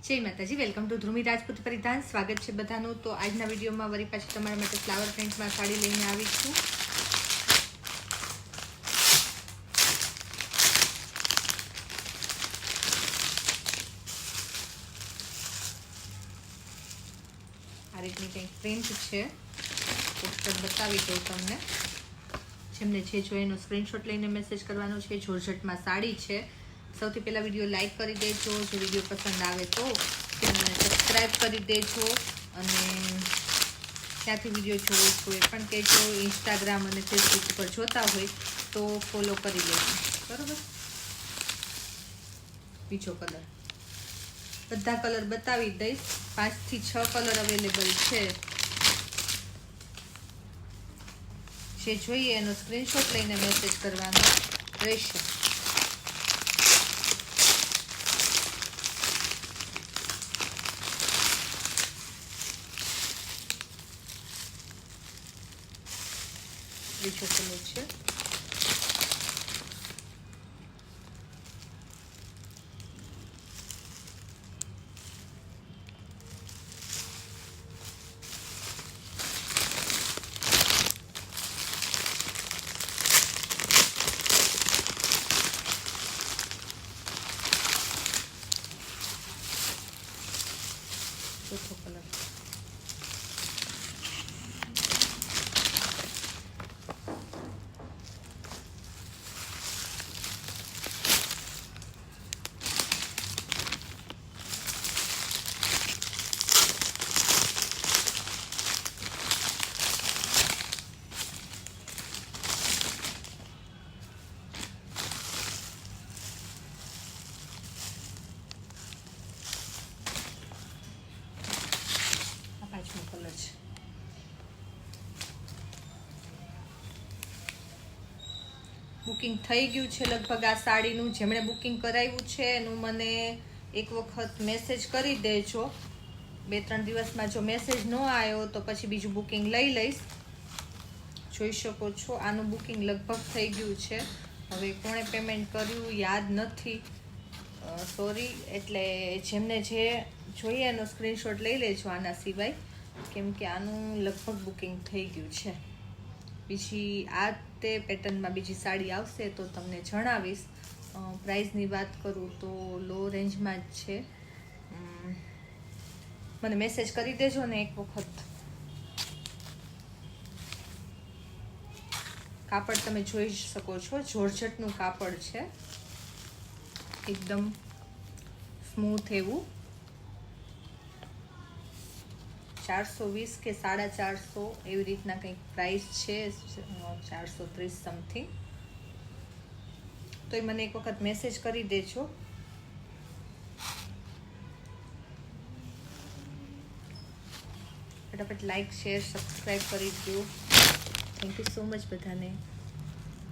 જય માતાજી, welcome to ધ્રુમી Rajput પરિધાન. સ્વાગત છે બધાનું. તો આજના વિડીયોમાં વળી પાછી તમારા માટે ફ્લાવર પ્રિન્ટમાં સાડી લઈને આવી છું. આ રીતની કંઈક પ્રિન્ટ છે, પોસ્ટર બતાવી દઉં તમને. જેમને જે જોઈએ એનો સ્ક્રીનશોટ લઈને મેસેજ કરવાનો છે. જોર્જટમાં સાડી છે. સૌથી પહેલાં વિડીયો લાઇક કરી દેજો. જો વિડીયો પસંદ આવે તો ચેનલને સબસ્ક્રાઈબ કરી દેજો અને ત્યાંથી વિડીયો જોવો છો એ પણ કહેજો. ઇન્સ્ટાગ્રામ અને ફેસબુક ઉપર જોતા હોય તો ફોલો કરી લેજો, બરાબર. બીજો કલર, બધા કલર બતાવી દઈશ. 5 થી 6 કલર અવેલેબલ છે. જે જોઈએ એનો સ્ક્રીનશોટ લઈને મેસેજ કરવાનો રહેશે. બીજો કલર છે, ચોથો કલર. કલર છે. બુકિંગ થઈ ગયું છે લગભગ આ સાડીનું. જેમણે બુકિંગ કરાવ્યું છે એનું મને એક વખત મેસેજ કરી દેજો. 2-3 દિવસમાં જો મેસેજ ન આવ્યો તો પછી બીજું બુકિંગ લઈ લઈશ. જોઈ શકો છો આનું બુકિંગ લગભગ થઈ ગયું છે. હવે કોણે પેમેન્ટ કર્યું યાદ નથી, સોરી. એટલે જેમને જે જોઈએ એનો સ્ક્રીનશોટ લઈ લેજો આના સિવાય, કેમ કે આનું લગભગ બુકિંગ થઈ ગયું છે. બીજી આ તે પેટર્નમાં બીજી સાડી આવશે તો તમને જણાવીશ. પ્રાઇસની વાત કરું તો લો રેન્જમાં જ છે. મને મેસેજ કરી દેજો ને એક વખત. કાપડ તમે જોઈ શકો છો, જોર્જટનું કાપડ છે, એકદમ સ્મૂથ એવું. 420 કે 450 એવી રીતના કંઈક પ્રાઇસ છે. 430 સમથિંગ. તો એ મને એક વખત મેસેજ કરી દેજો. ફટાફટ લાઈક, શેર, સબસ્ક્રાઈબ કરી દો. થેન્ક યુ સો મચ બધાને.